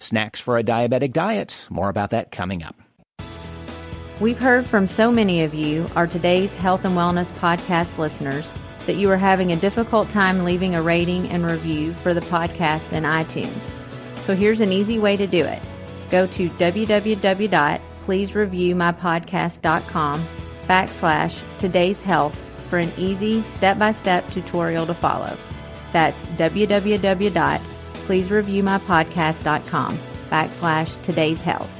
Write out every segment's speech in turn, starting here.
Snacks for a diabetic diet. More about that coming up. We've heard from so many of you, our today's Health and Wellness podcast listeners, that you are having a difficult time leaving a rating and review for the podcast in iTunes. So here's an easy way to do it. Go to www.pleasereviewmypodcast.com/today's health for an easy step-by-step tutorial to follow. That's www.pleasereviewmypodcast.com/today's health.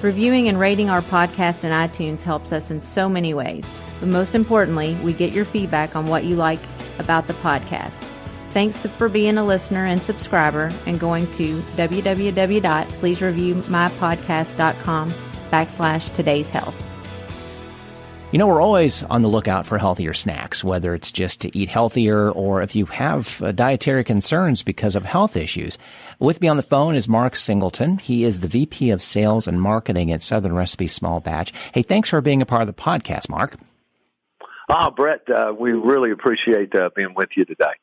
Reviewing and rating our podcast in iTunes helps us in so many ways, but most importantly, we get your feedback on what you like about the podcast. Thanks for being a listener and subscriber and going to www.pleasereviewmypodcast.com/today's health. You know, we're always on the lookout for healthier snacks, whether it's just to eat healthier or if you have dietary concerns because of health issues. With me on the phone is Mark Singleton. He is the VP of Sales and Marketing at Southern Recipe Small Batch. Hey, thanks for being a part of the podcast, Mark. Brett, we really appreciate being with you today.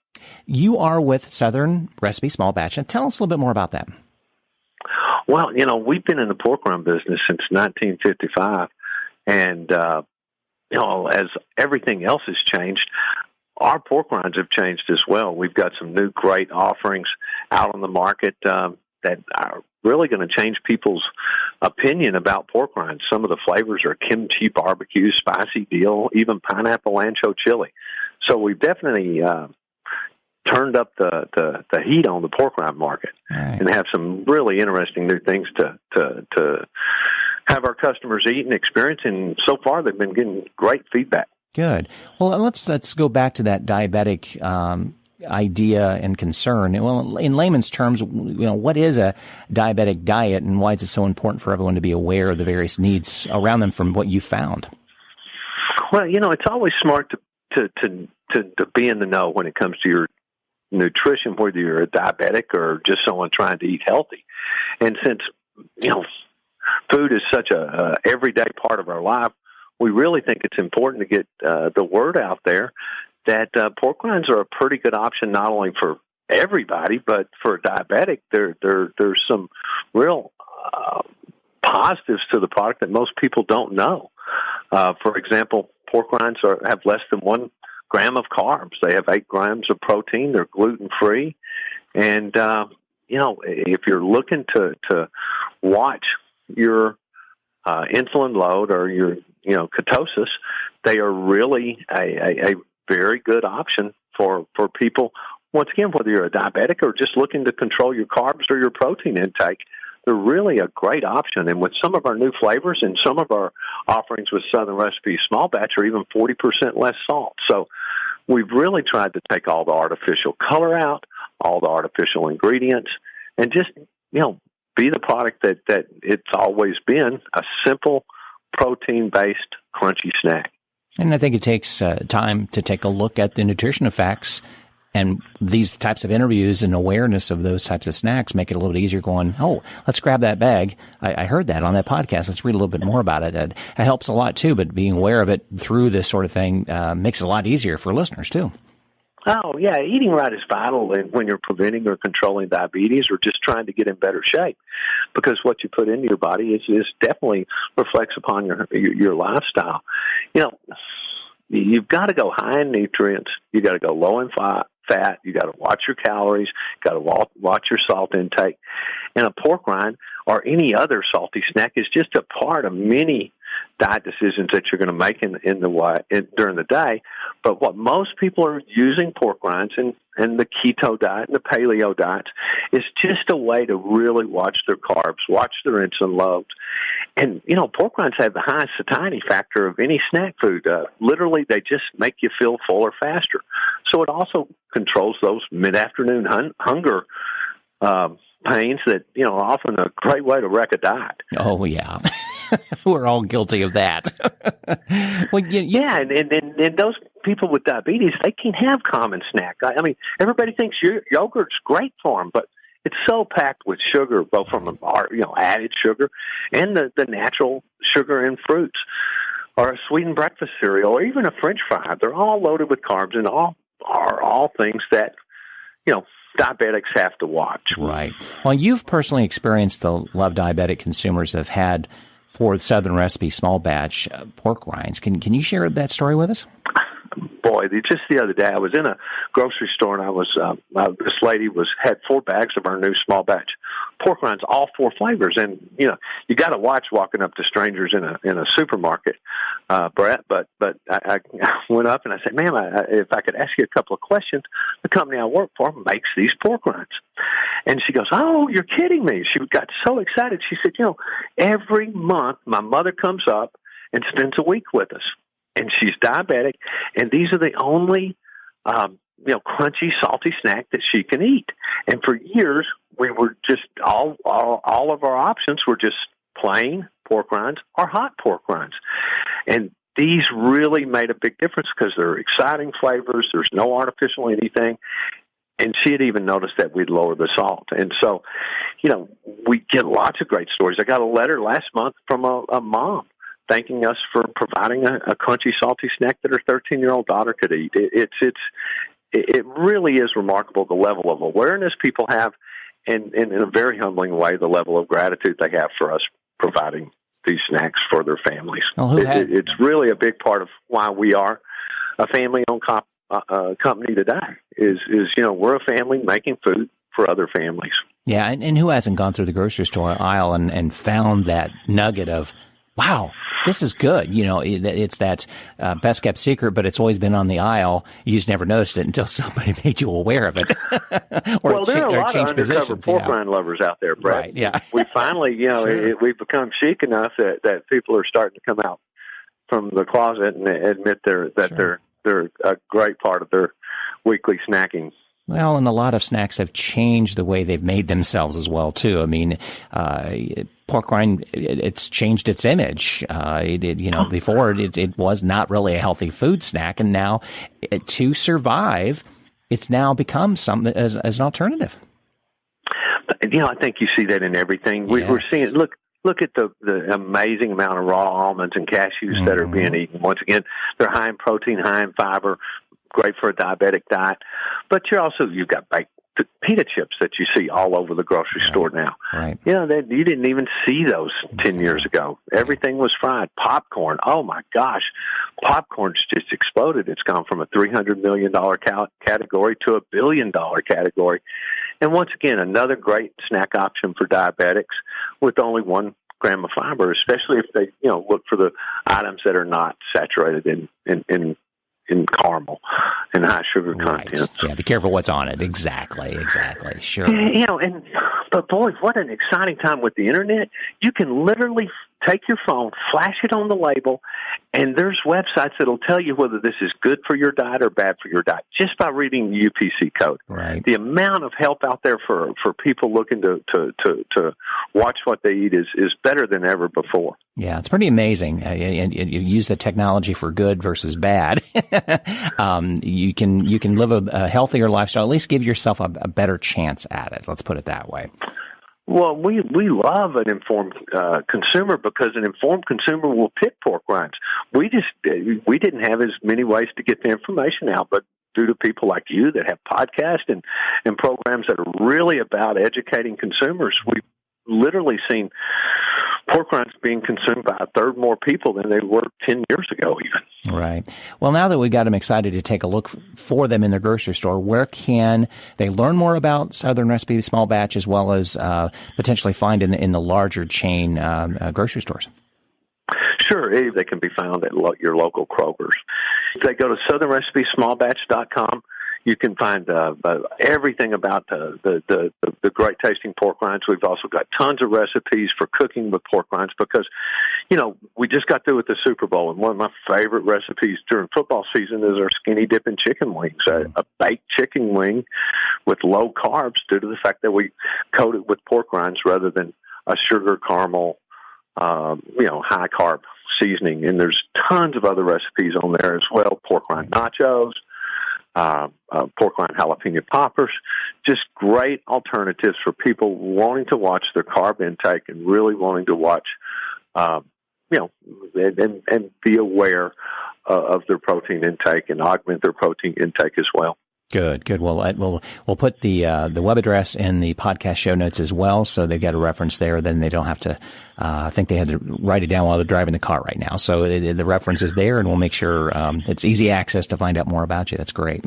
You are with Southern Recipe Small Batch, and tell us a little bit more about that. Well, you know, we've been in the pork rind business since 1955, and you know, as everything else has changed, our pork rinds have changed as well. We've got some new great offerings out on the market that are really going to change people's opinion about pork rinds. Some of the flavors are kimchi barbecue, spicy dill, even pineapple ancho chili. So we've definitely turned up the heat on the pork rind market, and have some really interesting new things to have our customers eat and experience, and so far they've been getting great feedback. Good. Well, let's go back to that diabetic idea and concern. Well, in layman's terms, you know, what is a diabetic diet, and why is it so important for everyone to be aware of the various needs around them from what you found? Well, you know, it's always smart to be in the know when it comes to your nutrition, whether you're a diabetic or just someone trying to eat healthy. And since, you know, food is such a everyday part of our life, we really think it's important to get the word out there that pork rinds are a pretty good option, not only for everybody, but for a diabetic. There's some real positives to the product that most people don't know. For example, pork rinds have less than 1 gram of carbs. They have 8 grams of protein. They're gluten-free. And, you know, if you're looking to watch your insulin load or your, you know, ketosis, they are really a very good option for people. Once again, whether you're a diabetic or just looking to control your carbs or your protein intake, they're really a great option. And with some of our new flavors and some of our offerings with Southern Recipe Small Batch are even 40% less salt. So we've really tried to take all the artificial color out, all the artificial ingredients, and just, you know, be the product that it's always been, a simple protein-based crunchy snack. And I think it takes time to take a look at the nutrition facts, and these types of interviews and awareness of those types of snacks make it a little bit easier going, oh, let's grab that bag. I heard that on that podcast. Let's read a little bit more about it. It helps a lot, too, but being aware of it through this sort of thing makes it a lot easier for listeners, too. Oh, yeah. Eating right is vital when you're preventing or controlling diabetes or just trying to get in better shape, because what you put into your body is definitely reflects upon your lifestyle. You know, you've got to go high in nutrients. You got to go low in fat. You got to watch your calories. You got to watch your salt intake. And a pork rind or any other salty snack is just a part of many diet decisions that you're going to make during the day. But what most people are using pork rinds and the keto diet and the paleo diet is just a way to really watch their carbs, watch their insulin loads. And, you know, pork rinds have the highest satiety factor of any snack food. Literally, they just make you feel fuller faster. So it also controls those mid-afternoon hunger pains that, you know, are often a great way to wreck a diet. Oh, yeah. We're all guilty of that. Well, yeah, and those people with diabetes, they can have common snack. I mean, everybody thinks yogurt's great for them, but it's so packed with sugar, both from added sugar and the natural sugar in fruits, or a sweetened breakfast cereal, or even a French fry. They're all loaded with carbs, and all things that, you know, diabetics have to watch. Right. Well, you've personally experienced the love diabetic consumers have had for Southern Recipe small batch pork rinds. Can you share that story with us? Boy, just the other day, I was in a grocery store, and I was this lady had 4 bags of our new small batch pork rinds, all 4 flavors. And you got to watch walking up to strangers in a supermarket, Brett. But I went up and I said, "Ma'am, if I could ask you a couple of questions, the company I work for makes these pork rinds." And she goes, "Oh, you're kidding me!" She got so excited. She said, "Every month my mother comes up and spends a week with us. And she's diabetic, and these are the only, crunchy, salty snack that she can eat." And for years, we were just all of our options were just plain pork rinds or hot pork rinds, and these really made a big difference because they're exciting flavors. There's no artificial anything, and she had even noticed that we'd lower the salt. And so, we get lots of great stories. I got a letter last month from a mom thanking us for providing a crunchy, salty snack that her 13-year-old daughter could eat. It really is remarkable the level of awareness people have, and in a very humbling way, the level of gratitude they have for us providing these snacks for their families. Well, it's really a big part of why we are a family-owned company today. Is we're a family making food for other families. Yeah, and who hasn't gone through the grocery store aisle and found that nugget of, wow, this is good. It's that best kept secret, but it's always been on the aisle. You just never noticed it until somebody made you aware of it. Well, there are a lot of undercover pork rind lovers out there, Brett. Right, yeah. We finally, sure. We've become chic enough that people are starting to come out from the closet and admit they're a great part of their weekly snacking. Well, and a lot of snacks have changed the way they've made themselves as well, too. I mean, pork rind, it's changed its image. Before it was not really a healthy food snack, and now to survive, it's now become something as an alternative. I think you see that in everything. Yes. We're seeing, look at the amazing amount of raw almonds and cashews that are being eaten. Once again, they're high in protein, high in fiber, great for a diabetic diet. But you've got baked pita chips that you see all over the grocery store now. Right. You didn't even see those 10 years ago. Everything was fried. Popcorn. Oh my gosh. Popcorn's just exploded. It's gone from a $300 million category to a $1 billion category. And once again, another great snack option for diabetics with only 1 gram of fiber, especially if they, look for the items that are not saturated in caramel and high sugar content. Yeah, be careful what's on it. Exactly. Sure. But boy, what an exciting time with the internet. You can literally take your phone, flash it on the label, and there's websites that'll tell you whether this is good for your diet or bad for your diet just by reading the UPC code. Right. The amount of help out there for people looking to watch what they eat is better than ever before. Yeah, it's pretty amazing. And you use the technology for good versus bad. You can live a healthier lifestyle, at least give yourself a better chance at it. Let's put it that way. Well, we love an informed consumer because an informed consumer will pick pork rinds. We didn't have as many ways to get the information out, but due to people like you that have podcasts and programs that are really about educating consumers, we've literally seen pork rinds being consumed by a third more people than they were 10 years ago even. Right. Well, now that we've got them excited to take a look for them in their grocery store, where can they learn more about Southern Recipe Small Batch as well as potentially find in the larger chain grocery stores? Sure. They can be found at your local Kroger's. If they go to southernrecipesmallbatch.com, you can find everything about the great tasting pork rinds. We've also got tons of recipes for cooking with pork rinds because, we just got through with the Super Bowl, and one of my favorite recipes during football season is our skinny dipping chicken wings, a baked chicken wing with low carbs due to the fact that we coat it with pork rinds rather than a sugar caramel, high carb seasoning. And there's tons of other recipes on there as well. Pork rind nachos, pork rind jalapeno poppers, just great alternatives for people wanting to watch their carb intake and really wanting to watch, and be aware of their protein intake and augment their protein intake as well. Good. We'll put the web address in the podcast show notes as well, so they've got a reference there. Then they don't have to. I think they had to write it down while they're driving the car right now. So the reference is there, and we'll make sure it's easy access to find out more about you. That's great.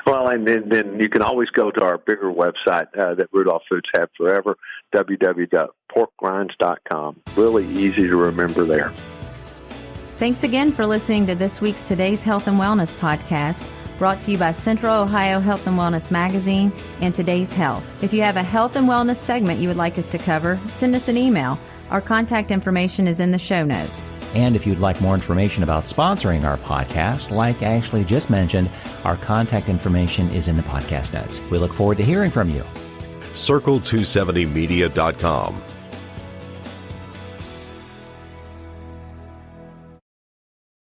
Well, and then you can always go to our bigger website that Rudolph Foods had forever, www.porkgrinds.com. Really easy to remember there. Thanks again for listening to this week's Today's Health and Wellness podcast, brought to you by Central Ohio Health and Wellness Magazine and Today's Health. If you have a health and wellness segment you would like us to cover, send us an email. Our contact information is in the show notes. And if you'd like more information about sponsoring our podcast, like Ashley just mentioned, our contact information is in the podcast notes. We look forward to hearing from you. Circle270media.com.